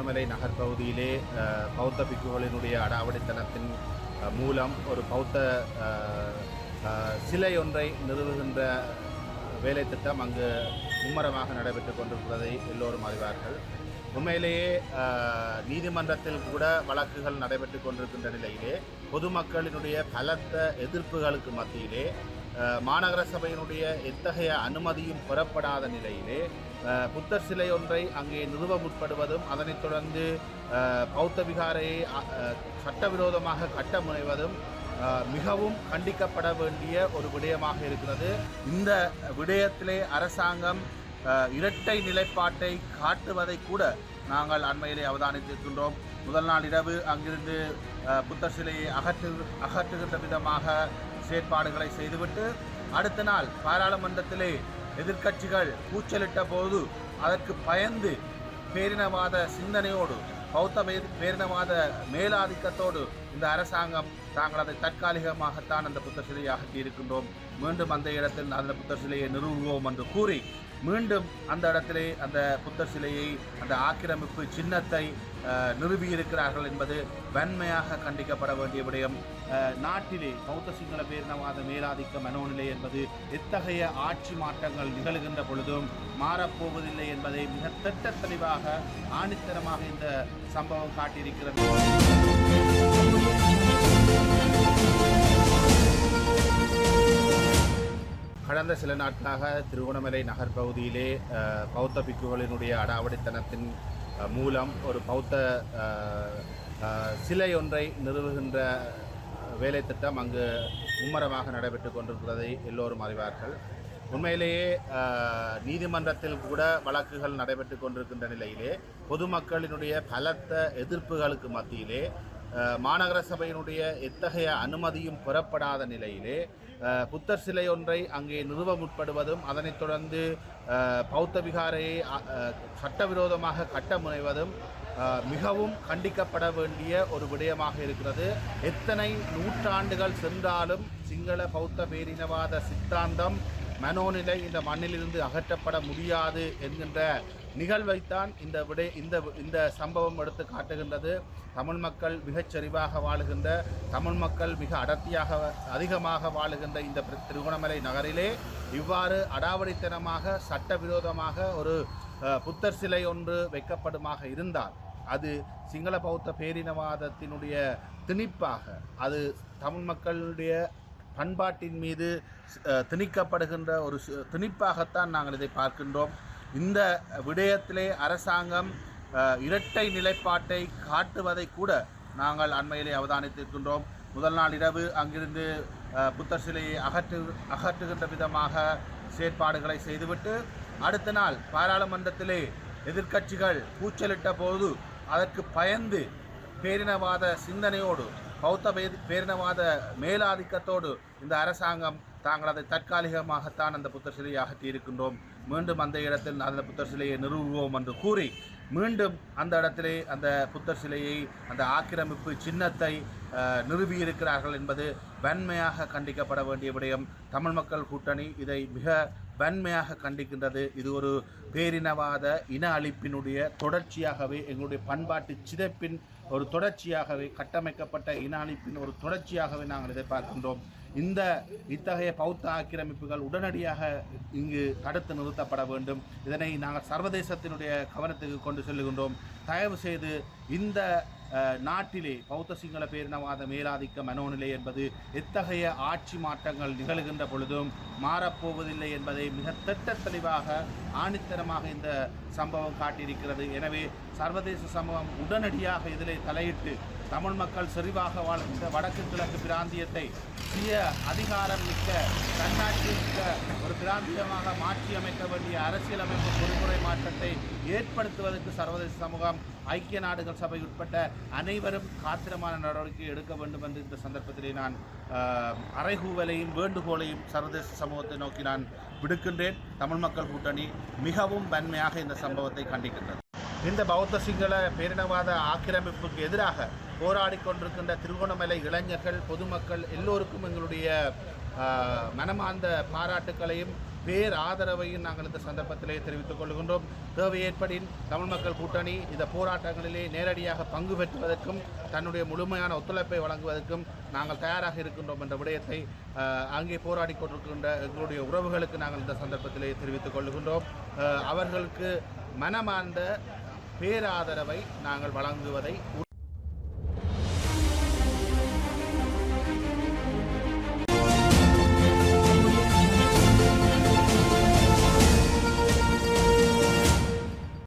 திருகோணமலை நகர் பகுதியிலே பௌத்த பிக்குகளினுடைய அடாவடித்தனத்தின் மூலம் ஒரு பௌத்த சிலை ஒன்றை நிறுவுகின்ற வேலை திட்டம் அங்கு மும்மரமாக நடைபெற்று கொண்டிருப்பதை எல்லோரும் அறிவார்கள். உண்மையிலேயே நீதிமன்றத்தில் கூட வழக்குகள் நடைபெற்று கொண்டிருக்கின்ற நிலையிலே பொதுமக்களினுடைய பலத்த எதிர்ப்புகளுக்கு மத்தியிலே மாநகர சபையினுடைய எத்தகைய அனுமதியும் பெறப்படாத நிலையிலே புத்தர் சிலை ஒன்றை அங்கே நிறுவ முற்படுவதும் அதனைத் தொடர்ந்து பௌத்த விகாரையை சட்டவிரோதமாக கட்ட முனைவதும் மிகவும் கண்டிக்கப்பட வேண்டிய ஒரு விடயமாக இருக்கிறது. இந்த விடயத்திலே அரசாங்கம் இரட்டை நிலைப்பாட்டை காட்டுவதை கூட நாங்கள் அண்மையிலே அவதானித்திருக்கின்றோம். முதல் நாள் இரவு அங்கிருந்து புத்தர் சிலையை அகற்றுகின்ற விதமாக செயற்பாடுகளை செய்துவிட்டு அடுத்த நாள் பாராளுமன்றத்திலே எதிர்க்கட்சிகள் கூச்சலிட்ட போது அதற்கு பயந்து பேரினவாத சிந்தனையோடு பௌத்த பேரினவாத மேலாதிக்கத்தோடு இந்த அரசாங்கம் தாங்கள் அதை தற்காலிகமாகத்தான் அந்த புத்தர் சிலையை அகற்றி இருக்கின்றோம், மீண்டும் அந்த இடத்தில் அந்த புத்தர் சிலையை நிறுவுவோம் என்று கூறி மீண்டும் அந்த இடத்திலே அந்த புத்தர் சிலையை அந்த ஆக்கிரமிப்பு சின்னத்தை நிறுவியிருக்கிறார்கள் என்பது வன்மையாக கண்டிக்கப்பட வேண்டிய விடயம். நாட்டிலே பௌத்த சிங்கள பேரினவாத மேலாதிக்க மனோநிலை என்பது எத்தகைய ஆட்சி மாற்றங்கள் நிகழ்கின்ற பொழுதும் மாறப்போவதில்லை என்பதை மிக திட்ட தெளிவாக ஆணித்தரமாக இந்த சம்பவம் காட்டியிருக்கிறது. கடந்த சில நாட்களாக திருகோணமலை நகர் பகுதியிலே பௌத்த பிக்குகளினுடைய அடாவடித்தனத்தின் மூலம் ஒரு பௌத்த சிலை ஒன்றை நிறுவுகின்ற வேலை திட்டம் அங்கு மும்மரமாக நடைபெற்று கொண்டிருக்கிறதை எல்லோரும் அறிவார்கள். உண்மையிலேயே நீதிமன்றத்தில் கூட வழக்குகள் நடைபெற்று கொண்டிருக்கின்ற நிலையிலே பொதுமக்களினுடைய பலத்த எதிர்ப்புகளுக்கு மத்தியிலே மாநகர சபையினுடைய எத்தகைய அனுமதியும் பெறப்படாத நிலையிலே புத்தர் சிலை ஒன்றை அங்கே நிறுவ முற்படுவதும் அதனைத் தொடர்ந்து பௌத்த விகாரையை சட்டவிரோதமாக கட்ட முனைவதும் மிகவும் கண்டிக்கப்பட வேண்டிய ஒரு விடயமாக இருக்கிறது. எத்தனை நூற்றாண்டுகள் சென்றாலும் சிங்கள பௌத்த பேரினவாத சித்தாந்தம் மனோநிலை இந்த மண்ணிலிருந்து அகற்றப்பட முடியாது என்கின்ற நிகழ்வைத்தான் இந்த சம்பவம் எடுத்து காட்டுகின்றது. தமிழ் மக்கள் மிகச்சரிவாக வாழுகின்ற, தமிழ் மக்கள் மிக அதிகமாக வாழுகின்ற இந்த திருகோணமலை நகரிலே இவ்வாறு அடாவடித்தனமாக சட்டவிரோதமாக ஒரு புத்தர் சிலை ஒன்று வைக்கப்படுமாக இருந்தால் அது சிங்கள பௌத்த பேரினவாதத்தினுடைய திணிப்பாக, அது தமிழ் மக்களுடைய பண்பாட்டின் மீது திணிக்கப்படுகின்ற ஒரு திணிப்பாகத்தான் நாங்கள் இதை பார்க்கின்றோம். இந்த விடயத்திலே அரசாங்கம் இரட்டை நிலைப்பாட்டை காட்டுவதை கூட நாங்கள் அண்மையிலே அவதானித்திருக்கின்றோம். முதல் நாள் இரவு அங்கிருந்து புத்தர் சிலையை அகற்றுகின்ற விதமாக செயற்பாடுகளை செய்துவிட்டு அடுத்த நாள் பாராளுமன்றத்திலே எதிர்க்கட்சிகள் கூச்சலிட்ட போது அதற்கு பயந்து பேரினவாத சிந்தனையோடு பௌத்த பேரினவாத மேலாதிக்கத்தோடு இந்த அரசாங்கம் தாங்கள் அதை தற்காலிகமாகத்தான் அந்த புத்தர் சிலையை அகற்றி இருக்கின்றோம், மீண்டும் அந்த இடத்தில் அந்த புத்தர் சிலையை நிறுவுவோம் என்று கூறி மீண்டும் அந்த இடத்திலே அந்த புத்தர் சிலையை அந்த ஆக்கிரமிப்பு சின்னத்தை நிறுவியிருக்கிறார்கள் என்பது வன்மையாக கண்டிக்கப்பட வேண்டிய விடயம். தமிழ் மக்கள் கூட்டணி இதை மிக வன்மையாக கண்டிக்கின்றது. இது ஒரு பேரினவாத இன அழிப்பினுடைய தொடர்ச்சியாகவே, எங்களுடைய பண்பாட்டு சிதைப்பின் ஒரு தொடர்ச்சியாகவே, கட்டமைக்கப்பட்ட இன அழிப்பின் ஒரு தொடர்ச்சியாகவே நாங்கள் இதை பார்க்கின்றோம். இத்தகைய பௌத்த ஆக்கிரமிப்புகள் உடனடியாக இங்கு தடுத்து நிறுத்தப்பட வேண்டும். இதனை நாங்கள் சர்வதேசத்தினுடைய கவனத்துக்கு கொண்டு செல்லுகின்றோம். தயவு செய்து இந்த நாட்டிலே பௌத்த சிங்கள பேரினவாத மேலாதிக்க மனோநிலை என்பது எத்தகைய ஆட்சி மாற்றங்கள் நிகழ்கின்ற பொழுதும் மாறப்போவதில்லை என்பதை மிக திட்ட தெளிவாக ஆணித்தரமாக இந்த சம்பவம் காட்டியிருக்கிறது. எனவே சர்வதேச சமூகம் உடனடியாக இதிலே தலையிட்டு தமிழ் மக்கள் செறிவாக வாழ்கின்ற வடக்கு கிழக்கு பிராந்தியத்தை சுய அதிகாரம் மிக்க, தன்னாட்சி மிக்க ஒரு பிராந்தியமாக மாற்றி அமைக்க வேண்டிய அரசியலமைப்பு பொறிமுறை மாற்றத்தை ஏற்படுத்துவதற்கு சர்வதேச சமூகம், ஐக்கிய நாடுகள் சபை உட்பட்ட அனைவரும் காத்திரமான நடவடிக்கை எடுக்க வேண்டும் என்று இந்த சந்தர்ப்பத்திலே நான் அறைகூவலையும் வேண்டுகோளையும் சர்வதேச சமூகத்தை நோக்கி நான் விடுக்கின்றேன். தமிழ் மக்கள் கூட்டணி மிகவும் வன்மையாக இந்த சம்பவத்தை கண்டிக்கின்றது. இந்த பௌத்த சிங்கள பேரினவாத ஆக்கிரமிப்புக்கு எதிராக போராடி கொண்டிருக்கின்ற திருகோணமலை இளைஞர்கள், பொதுமக்கள் எல்லோருக்கும் எங்களுடைய மனமார்ந்த பாராட்டுக்களையும் பேராதரவையும் நாங்கள் இந்த சந்தர்ப்பத்திலே தெரிவித்துக் கொள்கின்றோம். தேவை ஏற்படின் தமிழ் மக்கள் கூட்டணி இந்த போராட்டங்களிலே நேரடியாக பங்கு பெற்றுவதற்கும் தன்னுடைய முழுமையான ஒத்துழைப்பை வழங்குவதற்கும் நாங்கள் தயாராக இருக்கின்றோம் என்ற விடயத்தை அங்கே போராடி கொண்டிருக்கின்ற எங்களுடைய உறவுகளுக்கு நாங்கள் இந்த சந்தர்ப்பத்திலே தெரிவித்துக் கொள்கின்றோம். அவர்களுக்கு மனமார்ந்த பேராதரவை நாங்கள் வழங்குவதை